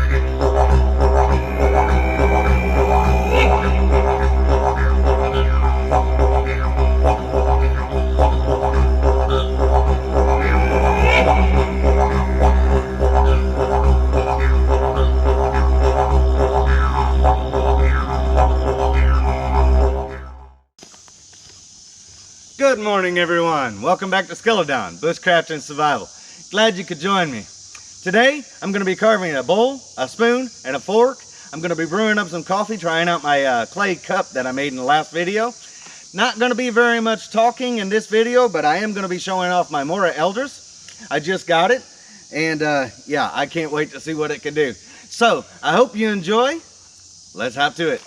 Good morning, everyone. Welcome back to Skeledon, Bushcraft and Survival. Glad you could join me. Today, I'm going to be carving a bowl, a spoon, and a fork. I'm going to be brewing up some coffee, trying out my clay cup that I made in the last video. Not going to be very much talking in this video, but I am going to be showing off my Eldris. I just got it, and yeah, I can't wait to see what it can do. So, I hope you enjoy. Let's hop to it.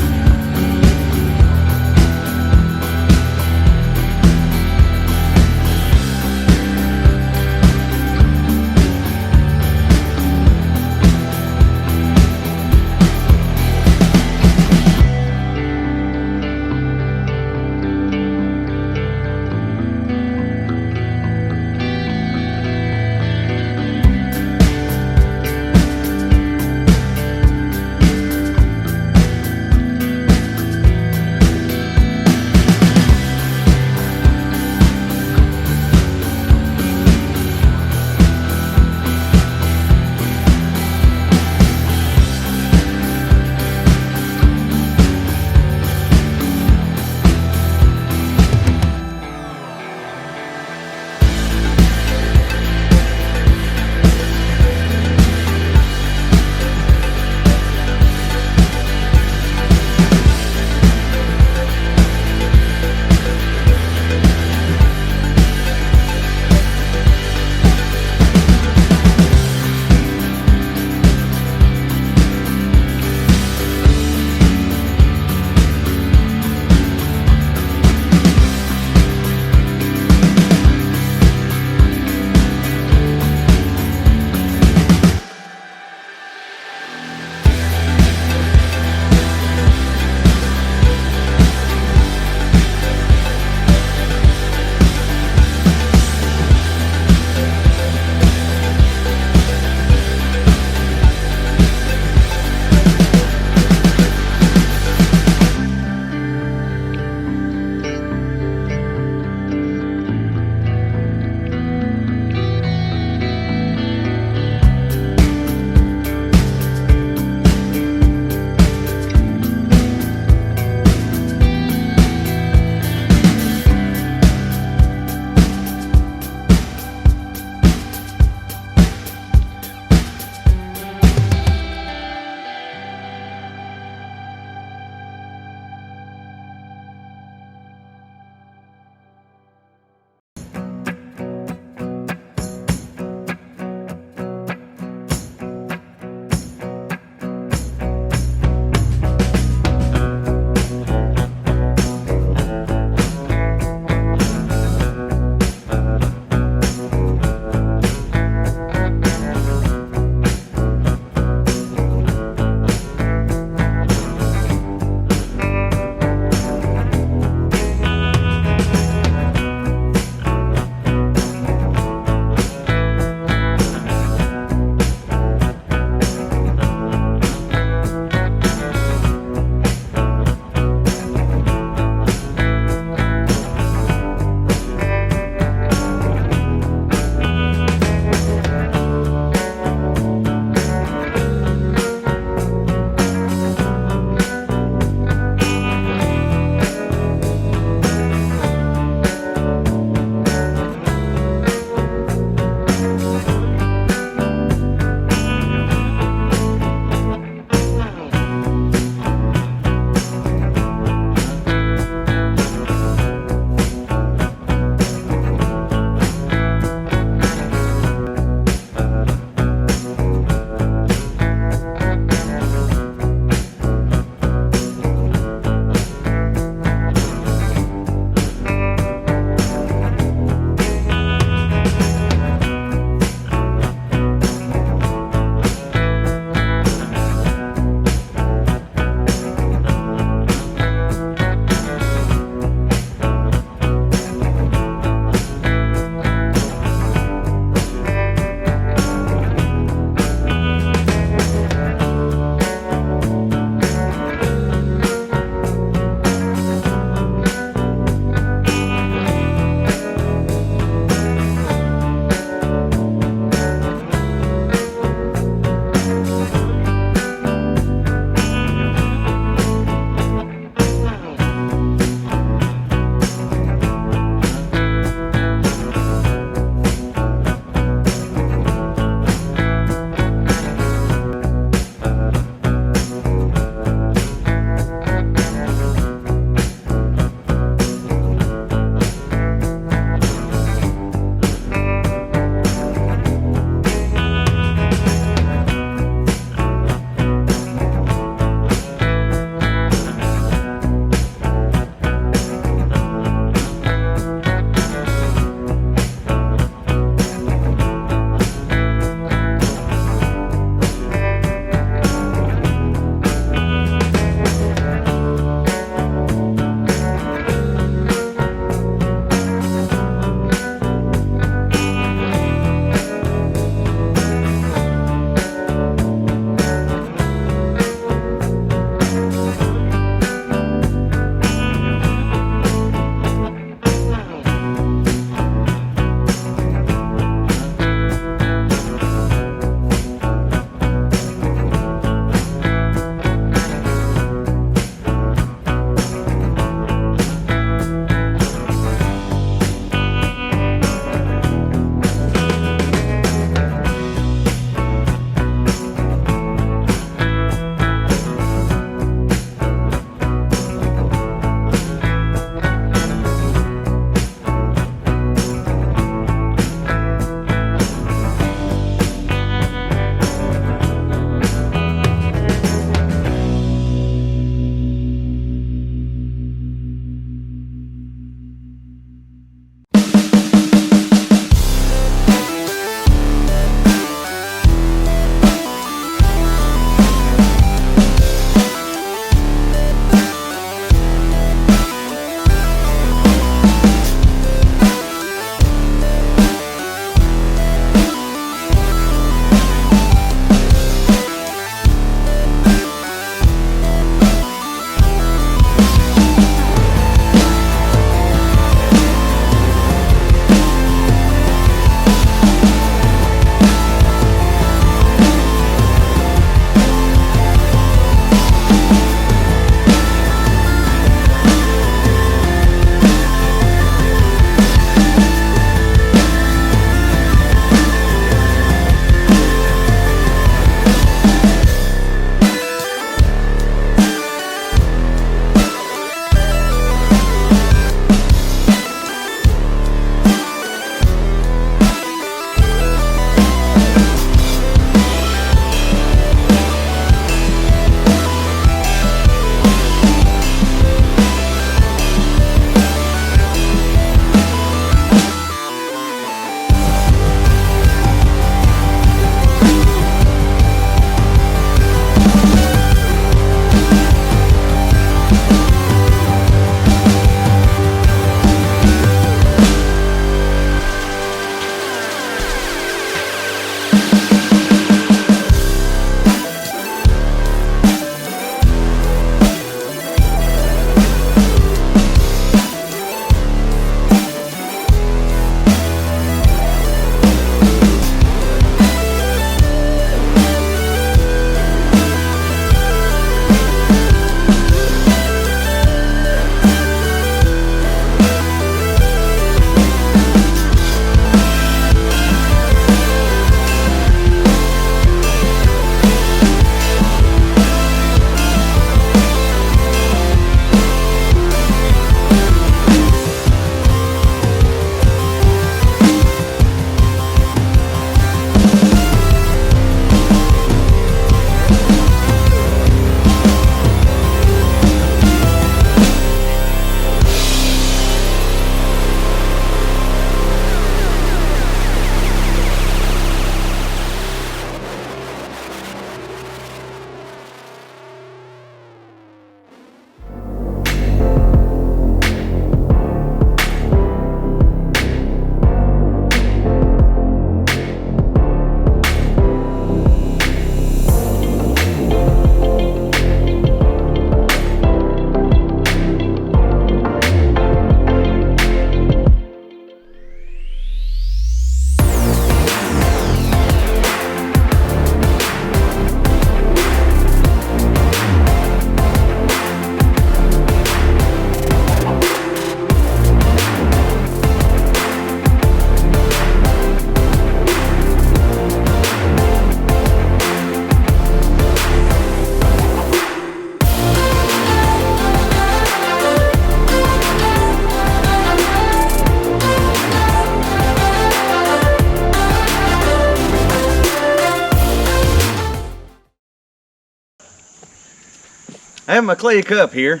I have my clay cup here,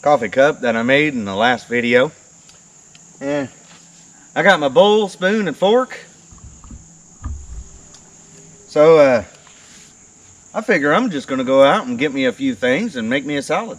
coffee cup that I made in the last video. And I got my bowl, spoon, and fork. So I figure I'm just gonna go out and get me a few things and make me a salad.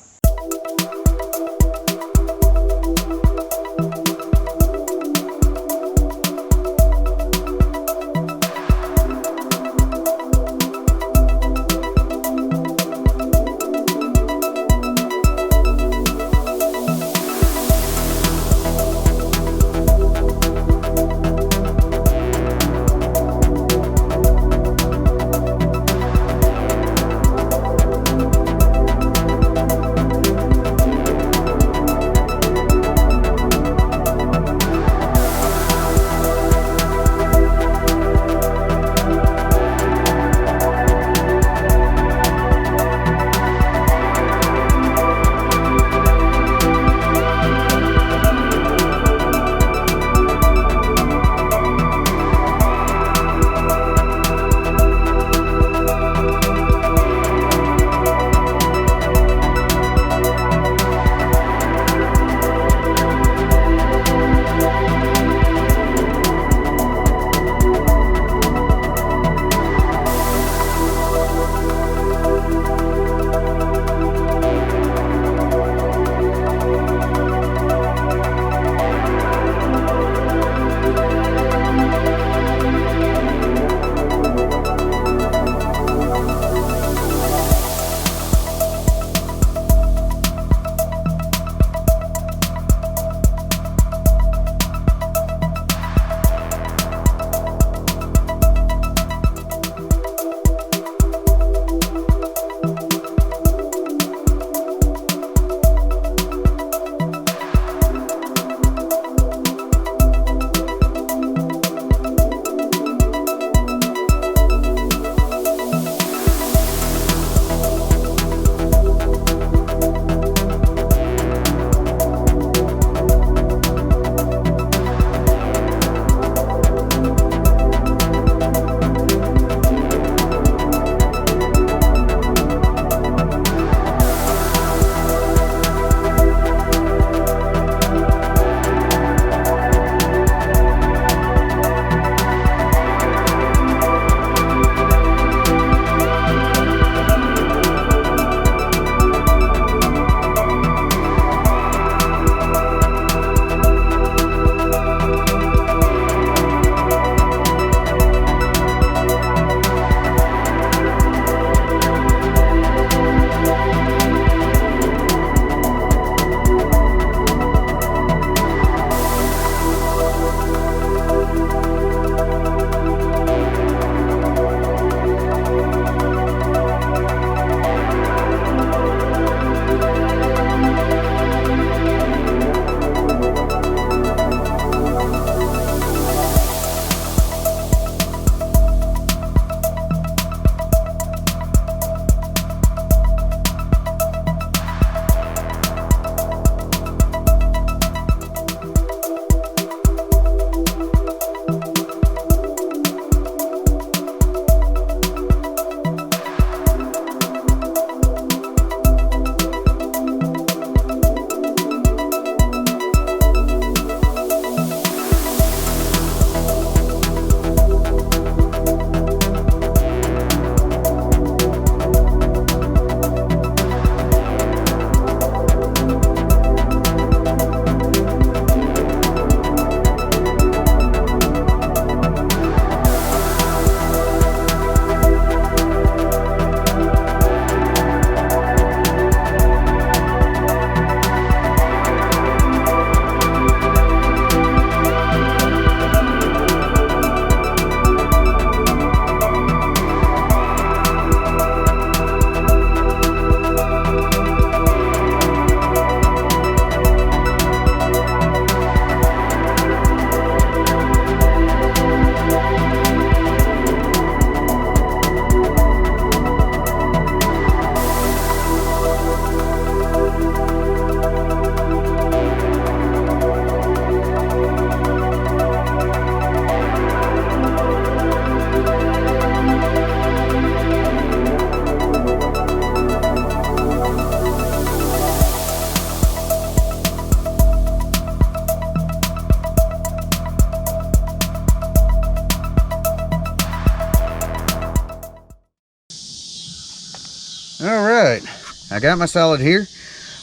I got my salad here.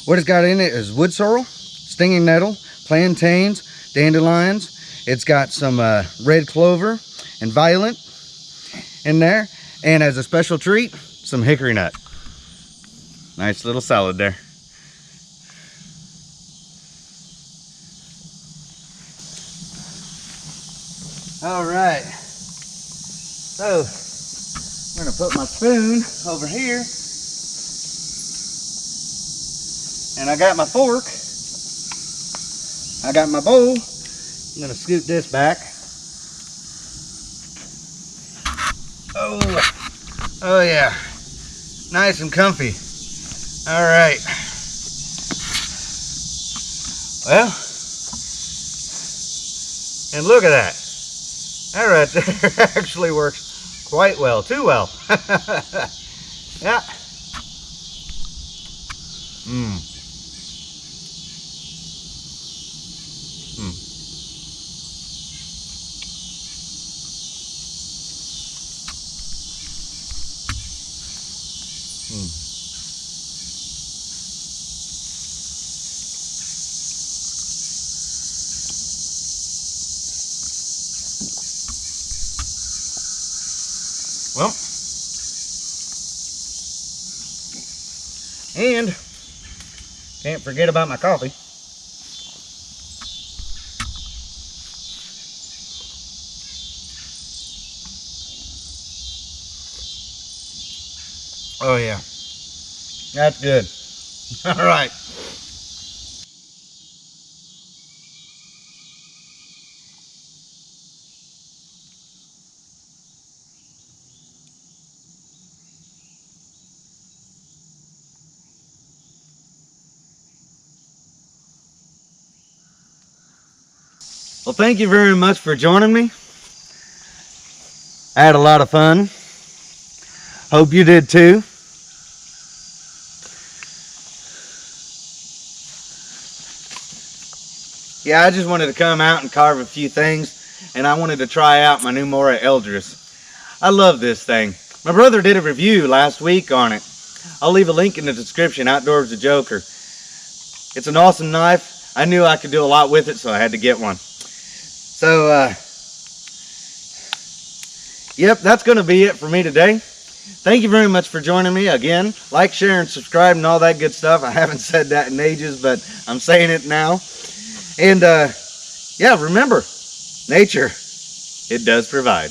What it's got in it is wood sorrel, stinging nettle, plantains, dandelions. It's got some red clover and violet in there. And as a special treat, some hickory nut. Nice little salad there. All right. So, I'm gonna put my spoon over here. And I got my fork. I got my bowl. I'm gonna scoot this back. Oh yeah, nice and comfy. All right. Well, and look at that. That right there actually works quite well, too well. Yeah. Well, and can't forget about my coffee. Oh yeah, that's good. All right. Well, thank you very much for joining me. I had a lot of fun. Hope you did too. Yeah, I just wanted to come out and carve a few things, and I wanted to try out my new Eldris. I love this thing. My brother did a review last week on it. I'll leave a link in the description. Outdoors the Joker. It's an awesome knife. I knew I could do a lot with it, so I had to get one. So, yep, that's going to be it for me today. Thank you very much for joining me again. Like, share, and subscribe, and all that good stuff. I haven't said that in ages, but I'm saying it now. And, yeah, remember, nature, it does provide.